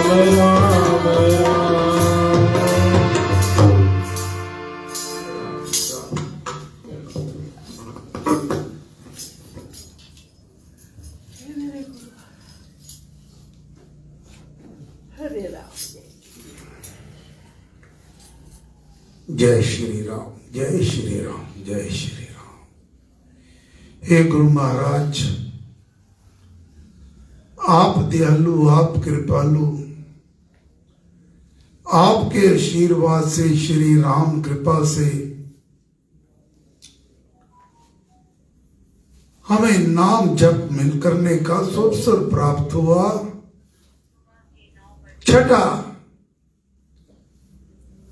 राम जय श्री राम, जय श्री राम, जय श्री राम। हे गुरु महाराज, आप दयालु, आप कृपालु, आपके आशीर्वाद से, श्री राम कृपा से हमें नाम जप मिल करने का अवसर प्राप्त हुआ। छठा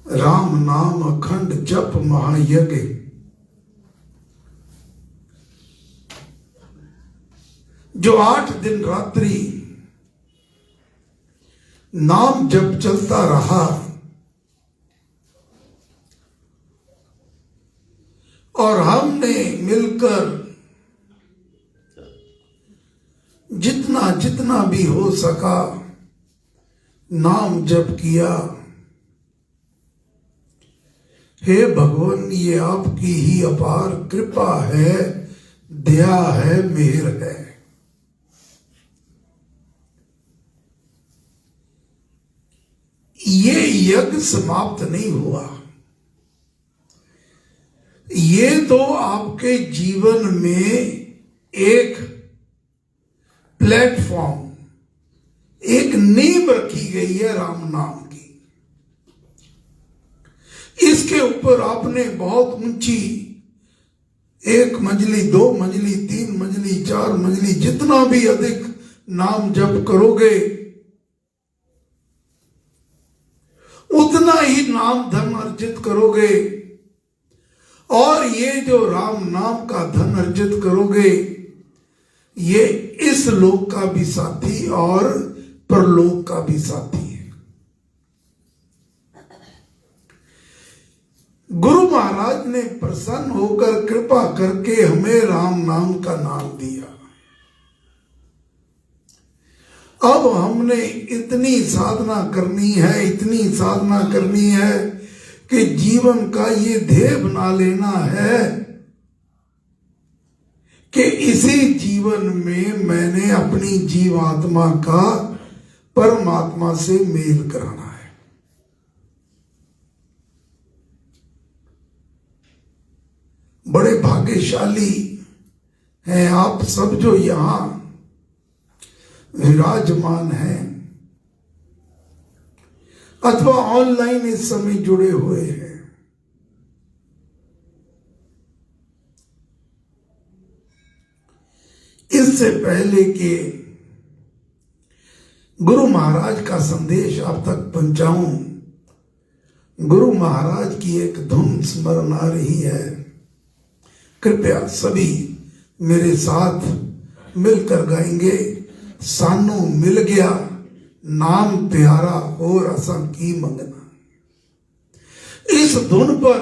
राम नाम अखंड जप महायज्ञ। जो 8 दिन रात्रि नाम जप चलता रहा और हमने मिलकर जितना जितना भी हो सका नाम जप किया। हे भगवान, ये आपकी ही अपार कृपा है, दया है, मेहर है। ये यज्ञ समाप्त नहीं हुआ। ये तो आपके जीवन में एक प्लेटफॉर्म, एक नींव रखी गई है राम नाम की। इसके ऊपर आपने बहुत ऊंची 1 मंजिली, 2 मंजिली, 3 मंजिली, 4 मंजिली, जितना भी अधिक नाम जप करोगे उतना ही नाम धन अर्जित करोगे। और ये जो राम नाम का धन अर्जित करोगे ये इस लोक का भी साथी और परलोक का भी साथी है। गुरु महाराज ने प्रसन्न होकर कृपा करके हमें राम नाम का नाम दिया। अब हमने इतनी साधना करनी है, इतनी साधना करनी है कि जीवन का ये ध्येय बना लेना है कि इसी जीवन में मैंने अपनी जीवात्मा का परमात्मा से मेल कराना है। बड़े भाग्यशाली हैं आप सब जो यहां विराजमान हैं अथवा ऑनलाइन इस समय जुड़े हुए हैं। इससे पहले कि गुरु महाराज का संदेश आप तक पहुंचाऊं, गुरु महाराज की एक धुन स्मरण आ रही है। कृपया सभी मेरे साथ मिलकर गाएंगे। सानू मिल गया नाम प्यारा और असां की मंगना। इस धुन पर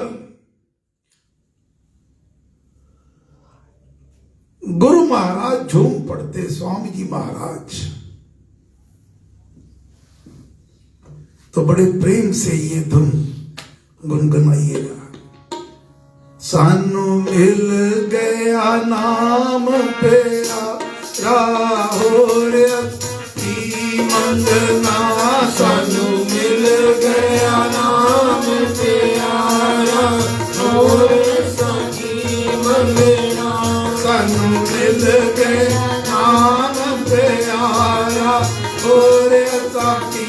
गुरु महाराज झूम पड़ते, स्वामी जी महाराज तो बड़े प्रेम से ये धुन गुनगुनाइएगा। सानू मिल गया नाम प्यारा और की मंगना। सानू मिल गया नाम प्यारा और की मंगना। सानू मिल गया नाम प्यारा और की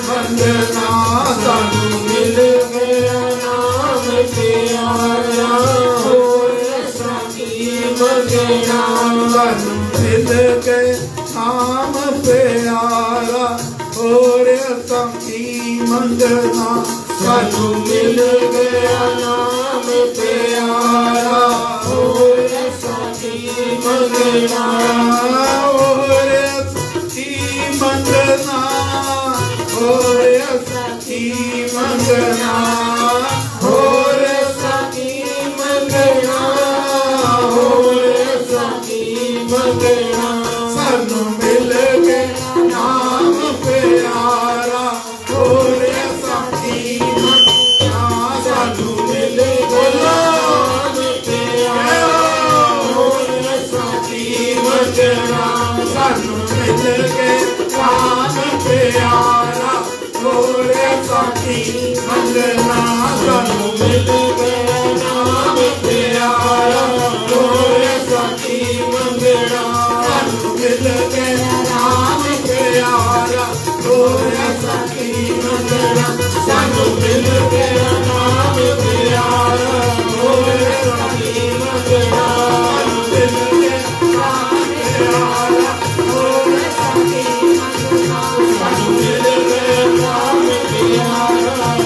मंगना। सानू मिल गया नाम प्यारा और की मंगना। सानू मिल गए नाम प्यारा और की मंगना। सानू मिल गया नाम प्यारा और की मंगना। और की मंगना, और की मंगना, और की मंगना, और की मंगना। सानू मिल गया नाम प्यारा साथी मंगना सानू मिल गया नाम प्यारा होए साथी मंगना सानू मिल गया नाम प्यारा होए साथी मंगना सानू मिल गया नाम प्यारा होए साथी मंगना मिल गया नाम प्यारा होए साथी मंगना सानू मिल गया नाम प्यारा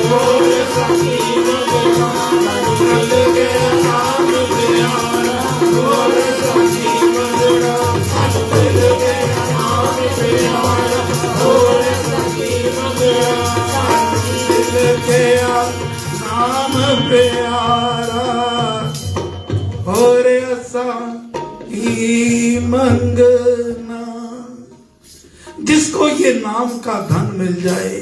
होए साथी मंगना सानू मिल गया नाम प्यारा होए साथी मंगना सानू मिल गया नाम प्यारा होए साथी मंगना सानू मिल गया नाम प्यारा होरे साथी मंगना। जिसको ये नाम का धन मिल जाए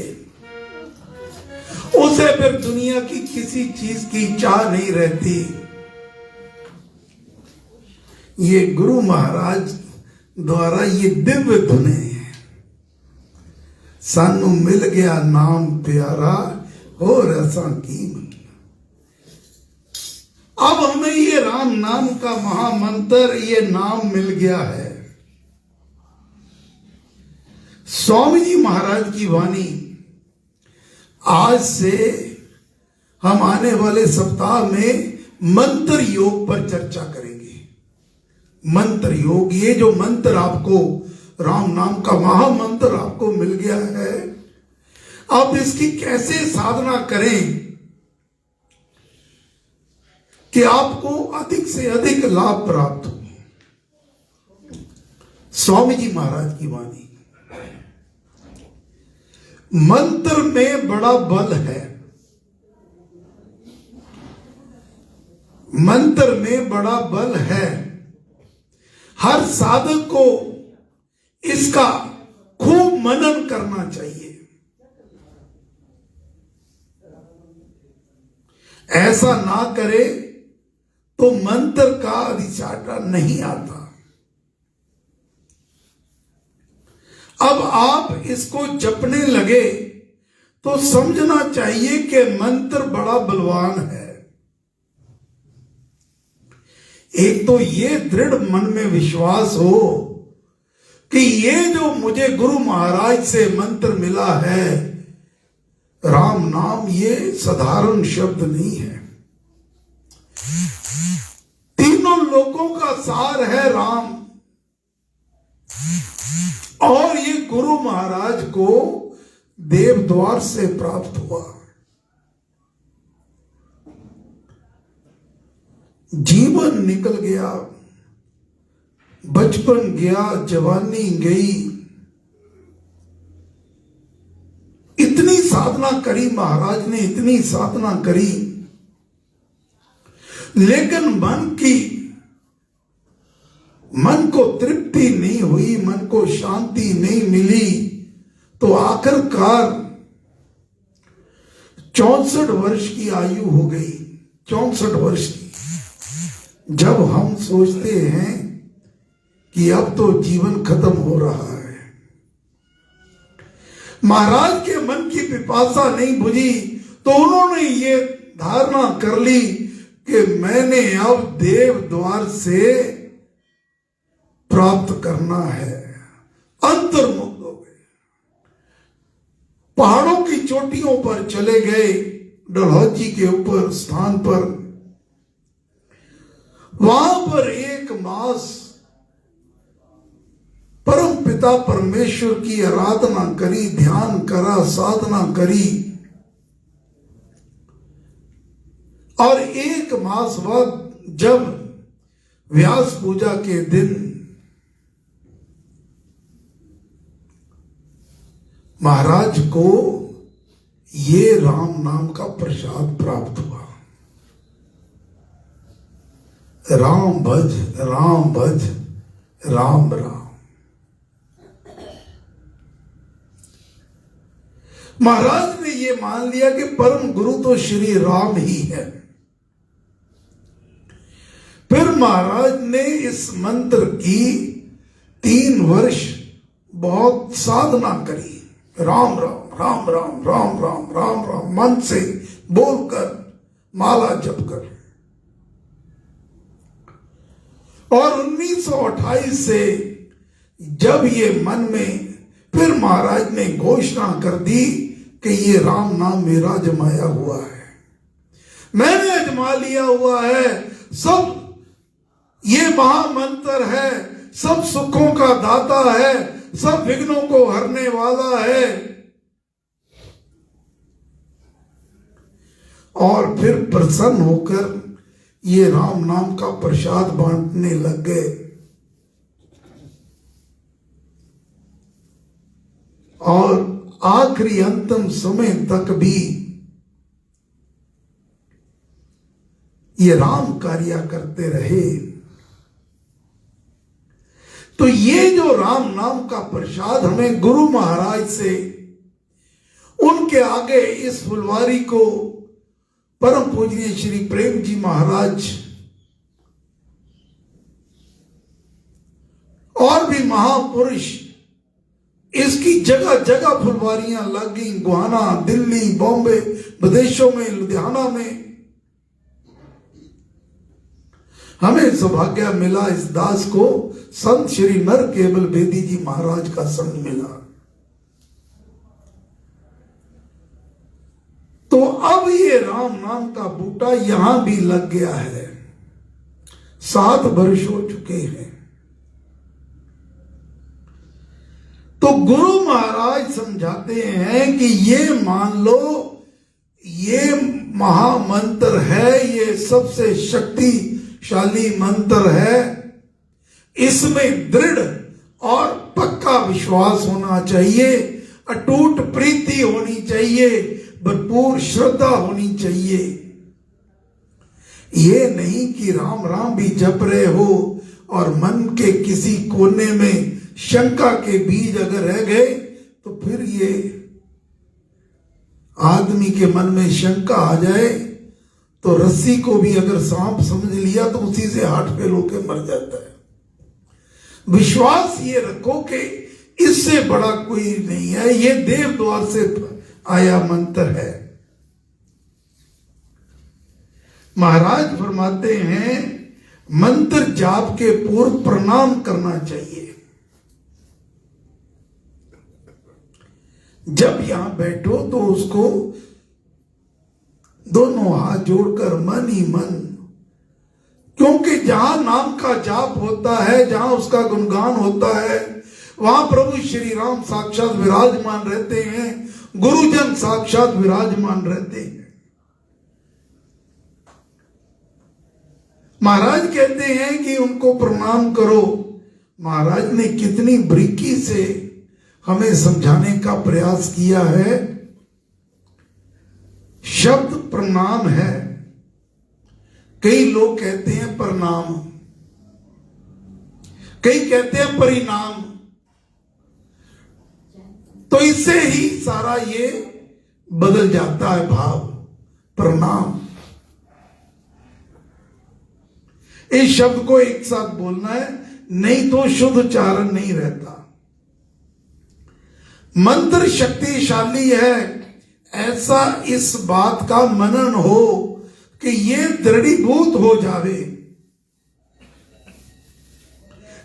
उसे फिर दुनिया की किसी चीज की चाह नहीं रहती। ये गुरु महाराज द्वारा ये दिव्य धुने हैं। सानू मिल गया नाम प्यारा और ऐसा की अब हमें ये राम नाम का महामंत्र ये नाम मिल गया है। स्वामी जी महाराज की वाणी आज से हम आने वाले सप्ताह में मंत्र योग पर चर्चा करेंगे। मंत्र योग, ये जो मंत्र आपको राम नाम का महामंत्र आपको मिल गया है, आप इसकी कैसे साधना करें कि आपको अधिक से अधिक लाभ प्राप्त हो। स्वामी जी महाराज की वाणी, मंत्र में बड़ा बल है, मंत्र में बड़ा बल है। हर साधक को इसका खूब मनन करना चाहिए। ऐसा ना करे तो मंत्र का अधिष्ठान नहीं आता। अब आप इसको जपने लगे तो समझना चाहिए कि मंत्र बड़ा बलवान है। एक तो ये दृढ़ मन में विश्वास हो कि ये जो मुझे गुरु महाराज से मंत्र मिला है, राम नाम ये साधारण शब्द नहीं है। तीनों लोकों का सार है राम, और ये गुरु महाराज को देव द्वार से प्राप्त हुआ। जीवन निकल गया, बचपन गया, जवानी गई, इतनी साधना करी महाराज ने, इतनी साधना करी, लेकिन मन को तृप्ति नहीं हुई, मन को शांति नहीं मिली। तो आखिरकार 64 वर्ष की आयु हो गई, 64 वर्ष की। जब हम सोचते हैं कि अब तो जीवन खत्म हो रहा है, महाराज के मन की पिपासा नहीं बुझी, तो उन्होंने ये धारणा कर ली कि मैंने अब देव द्वार से प्राप्त करना है। अंतर्मुक्त हो गए, पहाड़ों की चोटियों पर चले गए, डलहौजी के ऊपर स्थान पर। वहां पर 1 मास परम पिता परमेश्वर की आराधना करी, ध्यान करा, साधना करी, और 1 मास बाद जब व्यास पूजा के दिन महाराज को ये राम नाम का प्रसाद प्राप्त हुआ। राम भज राम भज राम राम। महाराज ने ये मान लिया कि परम गुरु तो श्री राम ही है। फिर महाराज ने इस मंत्र की 3 वर्ष बहुत साधना करी। राम राम राम राम राम राम राम राम मन से बोलकर माला जप कर। और 1928 से जब ये मन में फिर महाराज ने घोषणा कर दी कि ये राम नाम मेरा जमाया हुआ है, मैंने अजमा लिया हुआ है, सब ये महामंत्र है, सब सुखों का दाता है, सब विघ्नों को हरने वाला है। और फिर प्रसन्न होकर ये राम नाम का प्रसाद बांटने लग गए। और आखिरी अंतिम समय तक भी ये राम कार्य करते रहे। तो ये जो राम नाम का प्रसाद हमें गुरु महाराज से, उनके आगे इस फुलवारी को परम पूजनीय श्री प्रेम जी महाराज और भी महापुरुष, इसकी जगह जगह फुलवारियां लगी, गुहाना, दिल्ली, बॉम्बे, विदेशों में, लुधियाना में। हमें सौभाग्य मिला इस दास को संत श्री नर केवल बेदी जी महाराज का संग मिला। तो अब ये राम नाम का बूटा यहां भी लग गया है। 7 वर्ष हो चुके हैं। तो गुरु महाराज समझाते हैं कि ये मान लो, ये महामंत्र है, ये सबसे शक्तिशाली मंत्र है। इसमें दृढ़ और पक्का विश्वास होना चाहिए, अटूट प्रीति होनी चाहिए, भरपूर श्रद्धा होनी चाहिए। ये नहीं कि राम राम भी जप रहे हो और मन के किसी कोने में शंका के बीज अगर रह गए तो फिर ये आदमी के मन में शंका आ जाए तो रस्सी को भी अगर सांप समझ लिया तो उसी से हार्ट फेल होकर मर जाता है। विश्वास ये रखो कि इससे बड़ा कोई नहीं है, ये देव द्वार से आया मंत्र है। महाराज फरमाते हैं मंत्र जाप के पूर्व प्रणाम करना चाहिए। जब यहां बैठो तो उसको दोनों हाथ जोड़कर मन ही मन, क्योंकि जहां नाम का जाप होता है, जहां उसका गुणगान होता है, वहां प्रभु श्री राम साक्षात विराजमान रहते हैं, गुरुजन साक्षात विराजमान रहते हैं। महाराज कहते हैं कि उनको प्रणाम करो। महाराज ने कितनी बारीकी से हमें समझाने का प्रयास किया है। शब्द प्रणाम है, कई लोग कहते हैं प्रणाम, कई कहते हैं परिणाम, तो इससे ही सारा ये बदल जाता है भाव। प्रणाम इस शब्द को एक साथ बोलना है, नहीं तो शुद्ध उच्चारण नहीं रहता। मंत्र शक्तिशाली है, ऐसा इस बात का मनन हो कि ये दृढ़ीभूत हो जावे।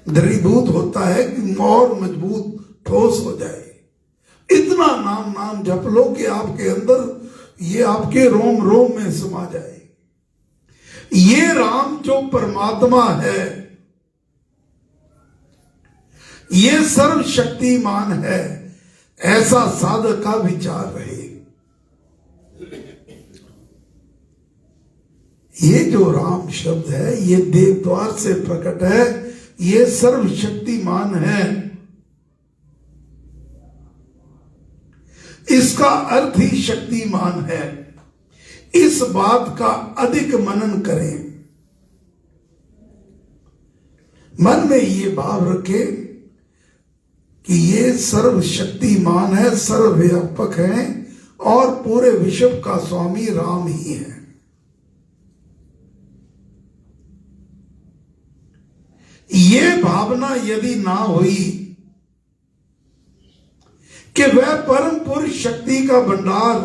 दृढ़ीभूत होता है कि और मजबूत ठोस हो जाए। इतना नाम नाम जप लो कि आपके अंदर ये आपके रोम रोम में समा जाए। ये राम जो परमात्मा है, ये सर्वशक्तिमान है, ऐसा साधक का विचार रहे। ये जो राम शब्द है ये देवद्वार से प्रकट है, ये सर्वशक्तिमान है। इसका अर्थ ही शक्तिमान है। इस बात का अधिक मनन करें। मन में ये भाव रखें कि ये सर्वशक्तिमान है, सर्वव्यापक है और पूरे विश्व का स्वामी राम ही है। ये भावना यदि ना हुई, कि वह परम पुरुष शक्ति का भंडार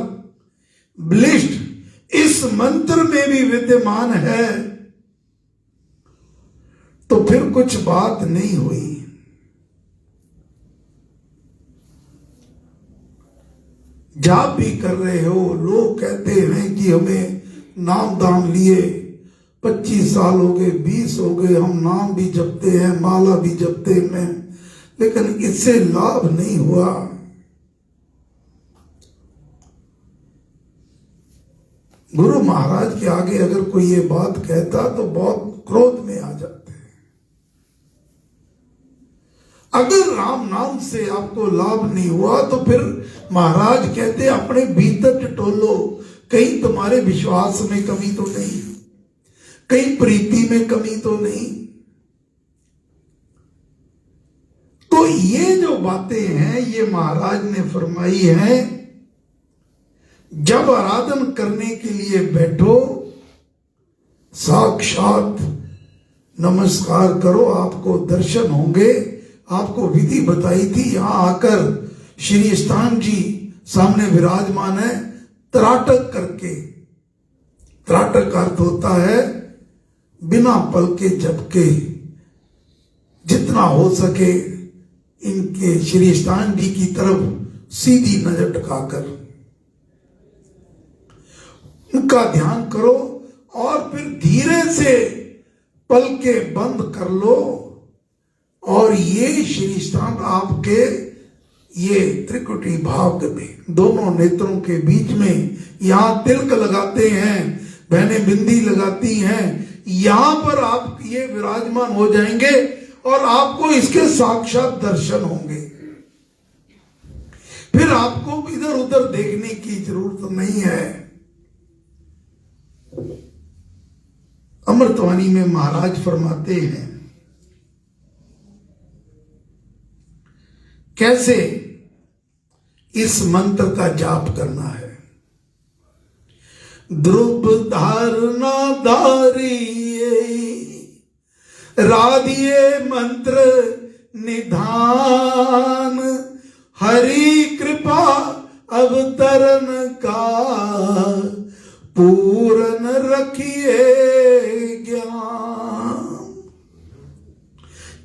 बलिष्ठ इस मंत्र में भी विद्यमान है, तो फिर कुछ बात नहीं हुई। जाप भी कर रहे हो, लोग कहते हैं कि हमें नाम दान लिए 25 साल हो गए, 20 हो गए, हम नाम भी जपते हैं, माला भी जपते हैं, लेकिन इससे लाभ नहीं हुआ। गुरु महाराज के आगे अगर कोई ये बात कहता तो बहुत क्रोध में आ जाते हैं। अगर राम नाम से आपको लाभ नहीं हुआ तो फिर महाराज कहते अपने भीतर टटोलो, कहीं तुम्हारे विश्वास में कमी तो नहीं, कहीं प्रीति में कमी तो नहीं। तो ये जो बातें हैं ये महाराज ने फरमाई हैं, जब आराधन करने के लिए बैठो साक्षात नमस्कार करो, आपको दर्शन होंगे। आपको विधि बताई थी, यहां आकर श्री स्थान जी सामने विराजमान है, त्राटक करके। त्राटक अर्थ होता है बिना पलके झपके, जितना हो सके इनके श्री स्थान जी की तरफ सीधी नजर टिकाकर उनका ध्यान करो और फिर धीरे से पलके बंद कर लो और ये श्री स्थान आपके ये त्रिकुटी भाग में दोनों नेत्रों के बीच में, यहां तिलक लगाते हैं, बहनें बिंदी लगाती हैं, यहां पर आप ये विराजमान हो जाएंगे और आपको इसके साक्षात दर्शन होंगे। फिर आपको इधर उधर देखने की जरूरत नहीं है। अमृतवाणी में महाराज फरमाते हैं कैसे इस मंत्र का जाप करना है। ध्रुव धारणा धारिये राधिये मंत्र निधान, हरि कृपा अवतरण का पूर्ण रखिए ज्ञान।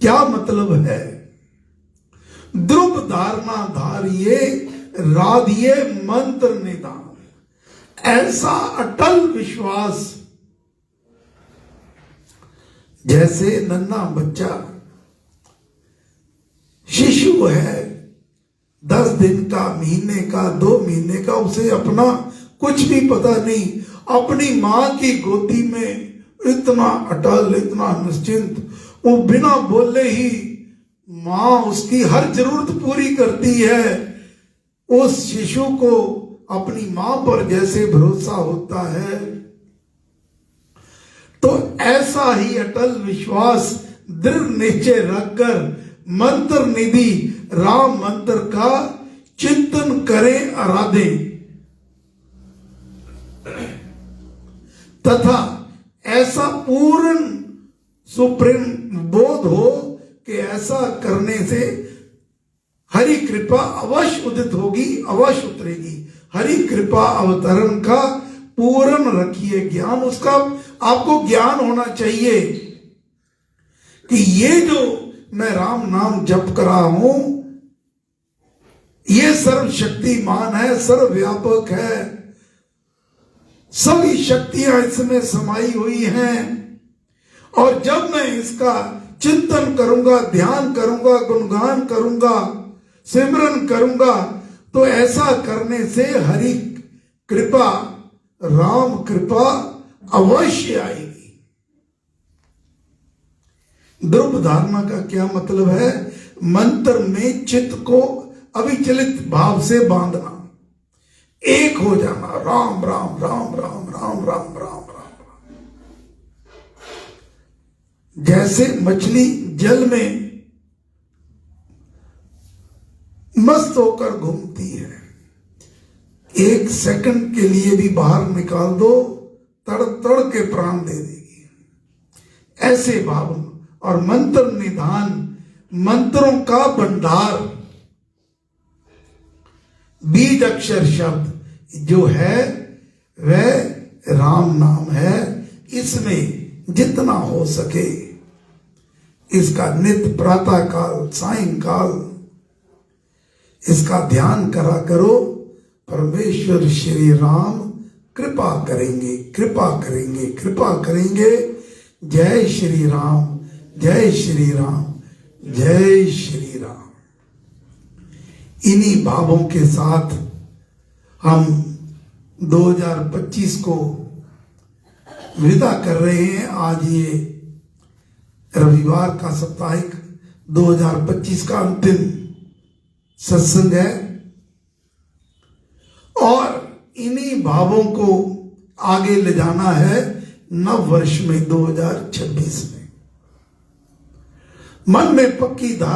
क्या मतलब है? ध्रुव धारणा धारिये राधिये मंत्र निदान, ऐसा अटल विश्वास जैसे नन्हा बच्चा शिशु है, 10 दिन का, महीने का, 2 महीने का, उसे अपना कुछ भी पता नहीं, अपनी मां की गोदी में इतना अटल, इतना निश्चिंत, वो बिना बोले ही मां उसकी हर जरूरत पूरी करती है। उस शिशु को अपनी मां पर जैसे भरोसा होता है, तो ऐसा ही अटल विश्वास दृढ़ निश्चय रखकर मंत्र निधि राम मंत्र का चिंतन करें, आराधें, तथा ऐसा पूर्ण सुप्रीम बोध हो कि ऐसा करने से हरि कृपा अवश्य उदित होगी, अवश्य उतरेगी। हरि कृपा अवतरण का पूर्ण रखिए ज्ञान, उसका आपको ज्ञान होना चाहिए कि ये जो मैं राम नाम जप कर रहा हूं ये सर्वशक्तिमान है, सर्वव्यापक है, सभी शक्तियां इसमें समाई हुई हैं। और जब मैं इसका चिंतन करूंगा, ध्यान करूंगा, गुणगान करूंगा, सिमरन करूंगा, तो ऐसा करने से हरि कृपा, राम कृपा अवश्य आएगी। ध्रुव धारणा का क्या मतलब है? मंत्र में चित्त को अविचलित भाव से बांधना, एक हो जाना, राम राम राम राम राम राम राम राम। जैसे मछली जल में मस्त होकर घूमती है, 1 सेकंड के लिए भी बाहर निकाल दो, तड़ तड़ के प्राण दे देगी, ऐसे भाव। और मंत्र निधान, मंत्रों का भंडार, बीज अक्षर शब्द जो है वह राम नाम है। इसमें जितना हो सके इसका नित्य प्रातः काल सायंकाल इसका ध्यान करा करो। परमेश्वर श्री राम कृपा करेंगे, कृपा करेंगे, कृपा करेंगे। जय श्री राम, जय श्री राम, जय श्री राम। इन्हीं भावों के साथ हम 2025 को विदा कर रहे हैं। आज ये रविवार का साप्ताहिक 2025 का अंतिम सत्संग है और इन्हीं भावों को आगे ले जाना है नव वर्ष में 2026 में। मन में पक्की धारणा